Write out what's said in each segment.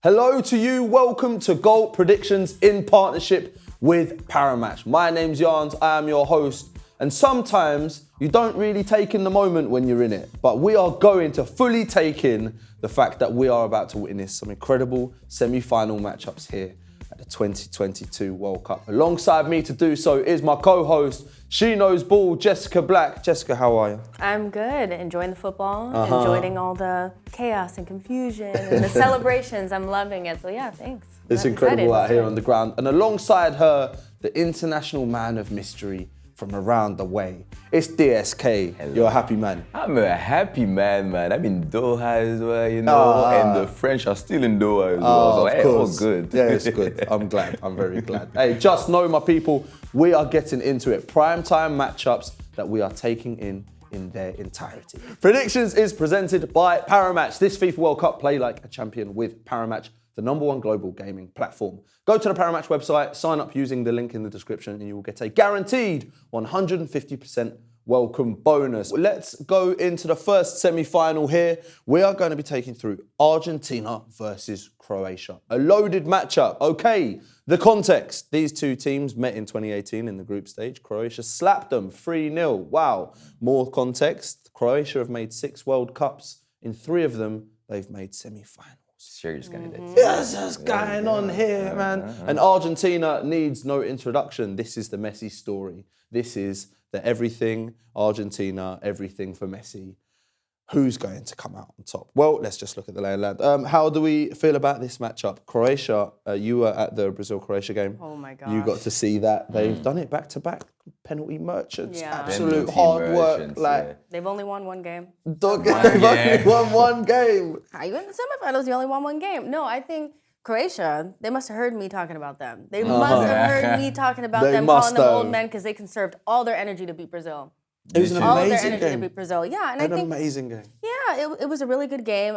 Hello to you, welcome to Goal Predictions in partnership with Paramatch. My name's Jans, I am your host, and sometimes you don't really take in the moment when you're in it, but we are going to fully take in the fact that we are about to witness some incredible semi-final matchups here at the 2022 World Cup. Alongside me to do so is my co-host, she knows ball, Jessica Black. Jessica, how are you? I'm good, enjoying the football, enjoying all the chaos and confusion and the celebrations. I'm loving it, so yeah, thanks. It's incredible out here on the ground. And alongside her, the international man of mystery from around the way. It's DSK. Hello. You're a happy man. I'm a happy man. I'm in Doha as well, you know, and the French are still in Doha as well. So hey, all good. Yeah, it's good. I'm glad. I'm very glad. Hey, just know, my people, we are getting into it. Primetime matchups that we are taking in their entirety. Predictions is presented by Paramatch. This FIFA World Cup, play like a champion with Paramatch, the #1 global gaming platform. Go to the Paramatch website, sign up using the link in the description, and you will get a guaranteed 150% welcome bonus. Let's go into the first semi-final here. We are going to be taking through Argentina versus Croatia. A loaded matchup. Okay, the context. These two teams met in 2018 in the group stage. Croatia slapped them 3-0. Wow. More context. Croatia have made 6 World Cups. In 3 of them, they've made semi-finals. Serious candidates. Yes, what's going on here, man? And Argentina needs no introduction. This is the Messi story. This is the everything Argentina, everything for Messi. Who's going to come out on top? Well, let's just look at the lay of land. How do we feel about this matchup? Croatia, you were at the Brazil-Croatia game. Oh my gosh. You got to see that. They've done it back-to-back. Penalty merchants, Yeah. absolute Penalty hard work. merchants, Like, yeah. They've only won one game. they've only won one game. How you in the semifinals? You only won one game. No, I think Croatia, they must have heard me talking about them. They must have heard me talking about They them, must calling them have. old men because they conserved all their energy to beat Brazil. It was an All of their amazing energy to game. beat Brazil. Yeah, and An I think amazing game. yeah, it was a really good game.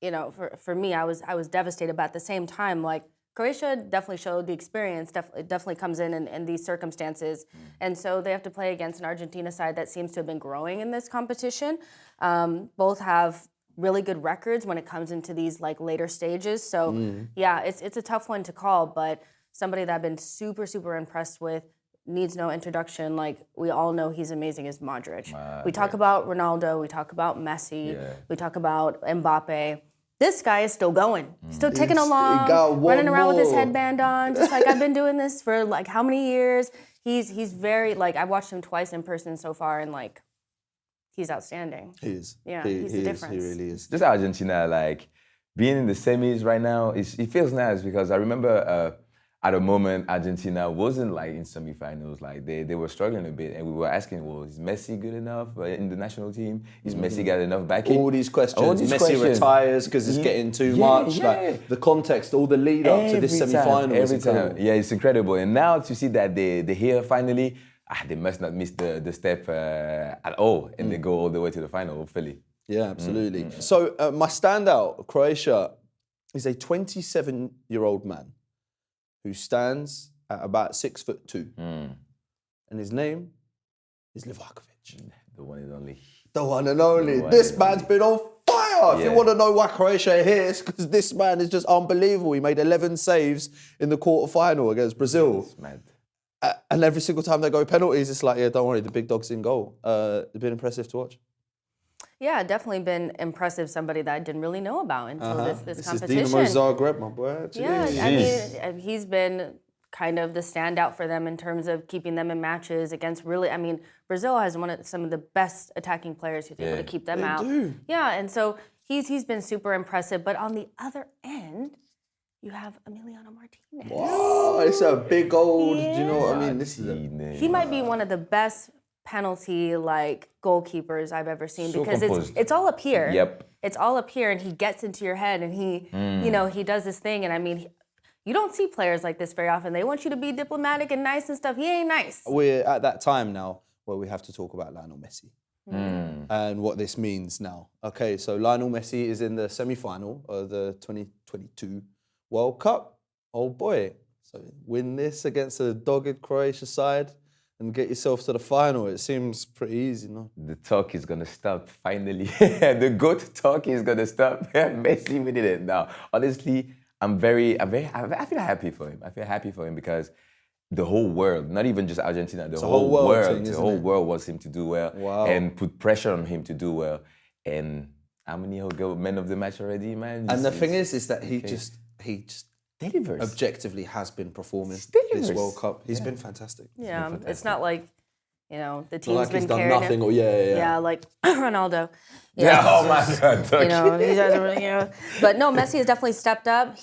You know, for me, I was devastated, but at the same time, like Croatia definitely showed the experience. Definitely comes in these circumstances, and so they have to play against an Argentina side that seems to have been growing in this competition. Both have really good records when it comes into these like later stages. So yeah, it's a tough one to call, but somebody that I've been super impressed with. Needs no introduction. Like we all know he's amazing as Modric. We talk about Ronaldo, we talk about Messi, we talk about Mbappe. This guy is still going, still ticking along, running around with his headband on, just like I've been doing this for like how many years. He's very like I've watched him twice in person so far, and like he's outstanding. He is. Yeah, he he's the is. difference. He really is. Just Argentina, like being in the semis right now, it feels nice because I remember at a moment Argentina wasn't like in semifinals, like they were struggling a bit, and we were asking, well, is Messi good enough in the national team? Is Messi got enough backing? All these questions. All these Messi questions. retires because it's getting too much. Like the context, all the lead up to this semi-final. Every time. Yeah, it's incredible. And now to see that they're here finally, they must not miss the step at all, and they go all the way to the final, hopefully. Yeah, absolutely. So my standout, Croatia, is a 27-year-old man who stands at about 6'2", and his name is Livakovic. The one and only. The one and only. This man's been on fire. If you want to know why Croatia are here, it's because this man is just unbelievable. He made 11 saves in the quarterfinal against Brazil. It's mad. And every single time they go penalties, it's like, yeah, don't worry, the big dog's in goal. It's been impressive to watch. Yeah, definitely been impressive. Somebody that I didn't really know about until this competition. This is Dinamo Zagreb, my boy. Yeah, I mean, he's been kind of the standout for them in terms of keeping them in matches against really, I mean, Brazil has some of the best attacking players who's able to keep them out. Do. Yeah, and so he's been super impressive. But on the other end, you have Emiliano Martinez. Wow, it's a big old, do you know what I mean? This is He might be one of the best penalty like goalkeepers I've ever seen because it's all up here. Yep. It's all up here, and he gets into your head, and he he does this thing, and I mean. You don't see players like this very often. They want you to be diplomatic and nice and stuff. He ain't nice. We're at that time now where we have to talk about Lionel Messi and what this means now. Okay, so Lionel Messi is in the semi-final of the 2022 World Cup. Oh boy. So win this against a dogged Croatia side. and get yourself to the final. It seems pretty easy, no? The talk is gonna stop finally. The GOAT talk is gonna stop. Messi, we did it now. Honestly, I feel happy for him. I feel happy for him because the whole world, not even just Argentina, the whole world, the whole world wants him to do well and put pressure on him to do well. And how many he'll go man of the match already, man? And the thing is that he just delivers. Objectively has been performing this World Cup. He's been fantastic. Yeah, it's not like, you know, the team's Like been he's done carrying nothing him. or Yeah, like Ronaldo. Yeah, oh my God. You know, he doesn't really, you know. But no, Messi has definitely stepped up.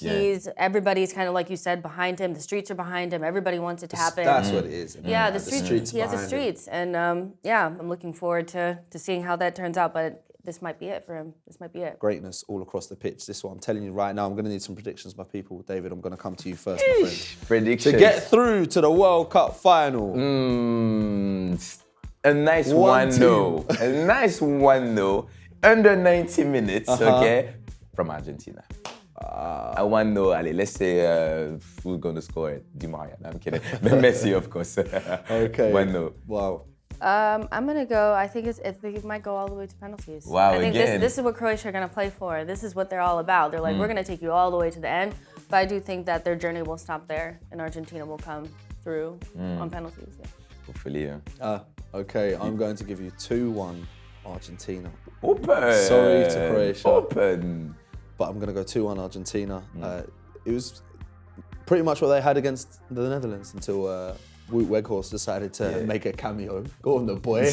Everybody's kind of, like you said, behind him. The streets are behind him. Everybody wants it to happen. That's what it is. Yeah, the streets. He has the streets. And I'm looking forward to seeing how that turns out. But this might be it for him. This might be it. Greatness all across the pitch. This is what I'm telling you right now. I'm going to need some predictions, my people. David, I'm going to come to you first, my friend. Predictions. To get through to the World Cup final. A nice 1-0. A nice 1-0. Under 90 minutes, okay? From Argentina. A 1-0. Allez, let's say who's going to score it? Di Maria. No, I'm kidding. Messi, of course. Okay. 1-0. Wow. I'm gonna go. I think it might go all the way to penalties. Wow, I think again. this is what Croatia are gonna play for. This is what they're all about. They're like, we're gonna take you all the way to the end. But I do think that their journey will stop there, and Argentina will come through on penalties. Yeah. Hopefully, yeah. Okay, I'm going to give you 2-1 Argentina. Open. Sorry to Croatia. Open. But I'm going to go 2-1 Argentina. It was pretty much what they had against the Netherlands until Wout Weghorst decided to make a cameo. Go on the boy.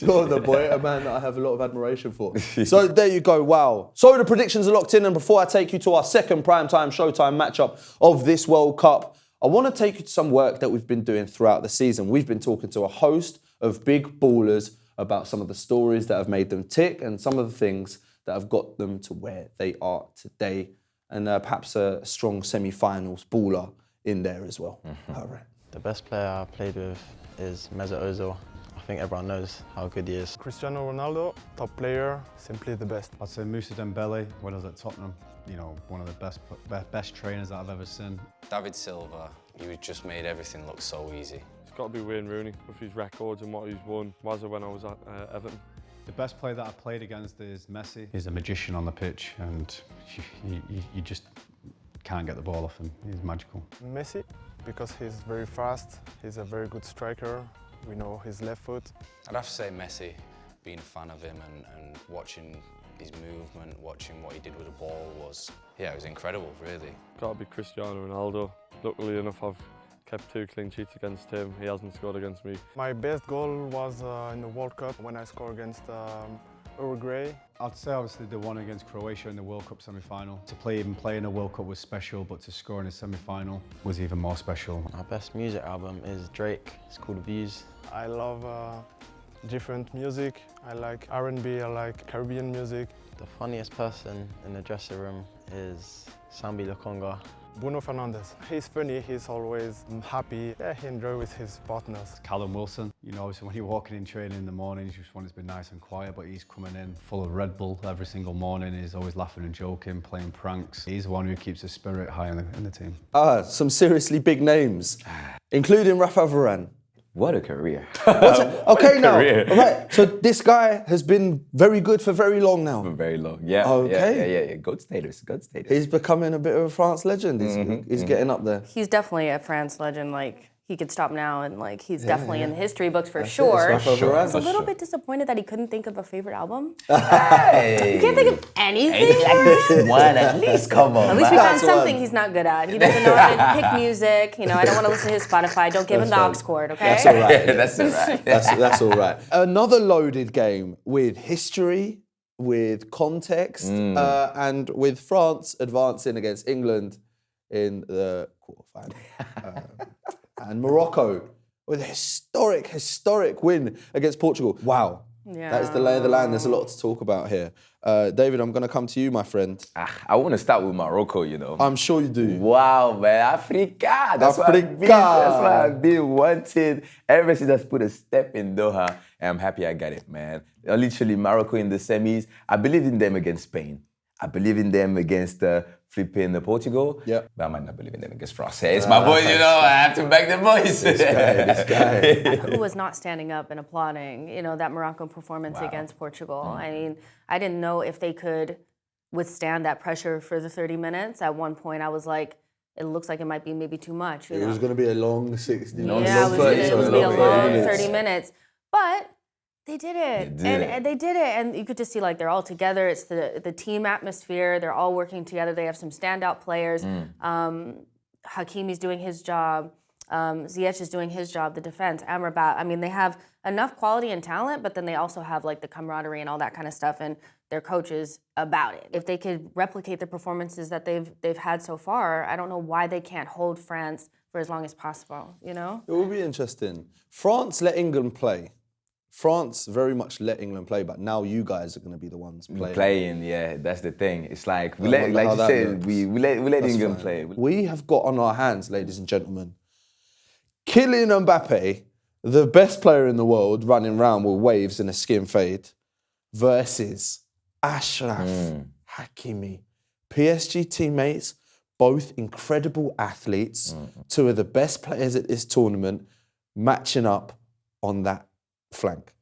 Go on the boy, a man that I have a lot of admiration for. So there you go, wow. So the predictions are locked in, and before I take you to our second primetime Showtime matchup of this World Cup, I want to take you to some work that we've been doing throughout the season. We've been talking to a host of big ballers about some of the stories that have made them tick and some of the things that have got them to where they are today, and perhaps a strong semi-finals baller in there as well. All right. The best player I played with is Mesut Ozil. I think everyone knows how good he is. Cristiano Ronaldo, top player, simply the best. I'd say Moussa Dembele, when I was at Tottenham, you know, one of the best trainers that I've ever seen. David Silva, he just made everything look so easy. It's got to be Wayne Rooney with his records and what he's won. Was when I was at Everton. The best player that I played against is Messi. He's a magician on the pitch, and you just can't get the ball off him. He's magical. Messi, because he's very fast, he's a very good striker. We know his left foot. I'd have to say Messi, being a fan of him and watching his movement, watching what he did with the ball it was incredible, really. Got to be Cristiano Ronaldo. Luckily enough, I've kept 2 clean sheets against him. He hasn't scored against me. My best goal was in the World Cup when I scored against Uruguay. I'd say obviously the one against Croatia in the World Cup semi-final. To play in a World Cup was special, but to score in a semi-final was even more special. Our best music album is Drake. It's called Views. I love different music. I like R&B, I like Caribbean music. The funniest person in the dressing room is Sambi Lokonga. Bruno Fernandes. He's funny, he's always happy. Yeah, he enjoys with his partners. Callum Wilson, you know, so when you're walking in training in the morning, you just want it to be nice and quiet, but he's coming in full of Red Bull every single morning. He's always laughing and joking, playing pranks. He's the one who keeps the spirit high in the team. Some seriously big names, including Rafa Varane. What a career. Okay, now, all right. So this guy has been very good for very long now. For very long, yeah. Okay. Yeah. Goat status. He's becoming a bit of a France legend. He's getting up there. He's definitely a France legend. Like, he could stop now, and like he's definitely in the history books for sure. I was a little bit disappointed that he couldn't think of a favorite album. Hey. You can't think of anything. Like this one, at least, come on. At least we found something he's not good at. He doesn't know how to pick music. You know, I don't want to listen to his Spotify. Don't give him the aux cord, okay? That's all right. That's all right. That's all right. Another loaded game with history, with context, and with France advancing against England in the quarterfinal. And Morocco with a historic win against Portugal. Wow. Yeah. That is the lay of the land. There's a lot to talk about here. David, I'm going to come to you, my friend. I want to start with Morocco, you know. I'm sure you do. Wow, man. Africa. That's what I've been wanting ever since I put a step in Doha. And I'm happy I got it, man. Literally, Morocco in the semis. I believe in them against Spain. I believe in them against flipping the Portugal. Yeah. But I might not believe in them against France. It's my boys, you know, I have to back the boys. This guy. Who was not standing up and applauding, that Morocco performance against Portugal. I mean, I didn't know if they could withstand that pressure for the 30 minutes. At one point, I was like, it looks like it might be maybe too much. It was going to be a long 60. Yeah, it was going to be a long 30 minutes. But they did it. They did it. And you could just see like they're all together. It's the team atmosphere. They're all working together. They have some standout players. Hakimi's doing his job. Ziyech is doing his job, the defense, Amrabat. I mean, they have enough quality and talent, but then they also have like the camaraderie and all that kind of stuff, and their coaches about it. If they could replicate the performances that they've had so far, I don't know why they can't hold France for as long as possible, It will be interesting. France let England play. France very much let England play, but now you guys are going to be the ones playing. Yeah, that's the thing. It's like, we let England play. We have got on our hands, ladies and gentlemen, Kylian Mbappe, the best player in the world, running around with waves in a skin fade, versus Ashraf Hakimi. PSG teammates, both incredible athletes, two of the best players at this tournament, matching up on that flank.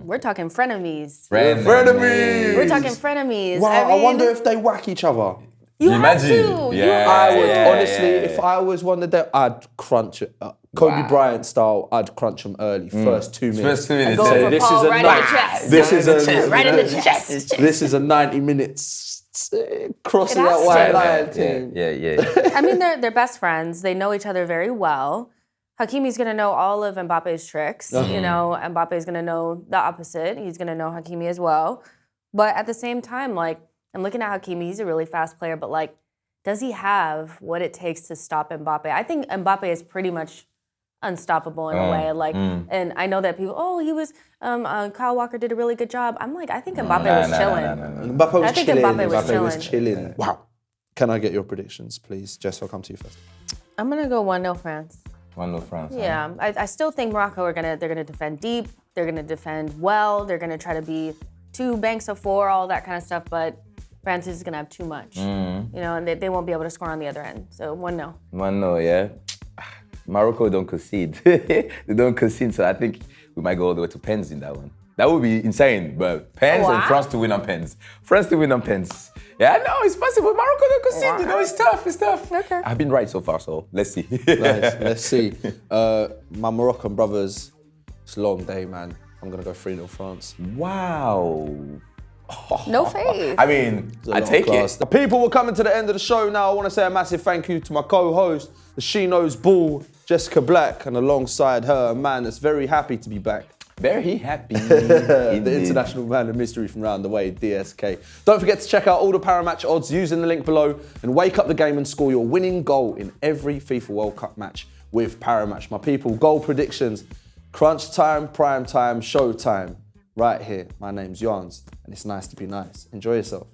We're talking frenemies. Frenemies! We're talking frenemies. Wow, I wonder if they whack each other. You have to. I would, honestly, if I was one of them, I'd crunch it. Kobe Bryant style, I'd crunch them early, first 2 minutes. First 2 minutes. Go for This Paul is a right in the chest. This is a right in the chest. This is a 90 minutes crossing It has that to. white line team. Yeah. I mean, they're best friends. They know each other very well. Hakimi's going to know all of Mbappe's tricks. Mbappe's going to know the opposite. He's going to know Hakimi as well. But at the same time, like, I'm looking at Hakimi. He's a really fast player, but like, does he have what it takes to stop Mbappe? I think Mbappe is pretty much unstoppable in a way. Like, and I know that people, he was, Kyle Walker did a really good job. I'm like, I think Mbappe was chilling. Mbappe was I think chilling. Mbappe was chilling. Wow. Can I get your predictions, please? Jess, I'll come to you first. I'm going to go 1-0 France. 1-0 France. Yeah, I still think Morocco they're gonna defend deep. They're gonna defend well. They're gonna try to be 2 banks of 4, all that kind of stuff. But France is gonna have too much, and they won't be able to score on the other end. So 1-0. 1-0, yeah. Morocco don't concede. They don't concede, so I think we might go all the way to pens in that one. That would be insane, but pens and France to win on pens. France to win on pens. Yeah, no, it's possible. Morocco don't concede. It's tough. Okay. I've been right so far, so let's see. Nice. Let's see. My Moroccan brothers, it's a long day, man. I'm going to go 3-0 France. Wow. No faith. I mean, I take it. The people, we're coming to the end of the show now. I want to say a massive thank you to my co-host, the She Knows Ball, Jessica Black, and alongside her, a man that's very happy to be back. Very happy. The international man of mystery from round the way, DSK. Don't forget to check out all the Paramatch odds using the link below and wake up the game and score your winning goal in every FIFA World Cup match with Paramatch. My people, goal predictions, crunch time, prime time, show time, right here. My name's Jans, and it's nice to be nice. Enjoy yourself.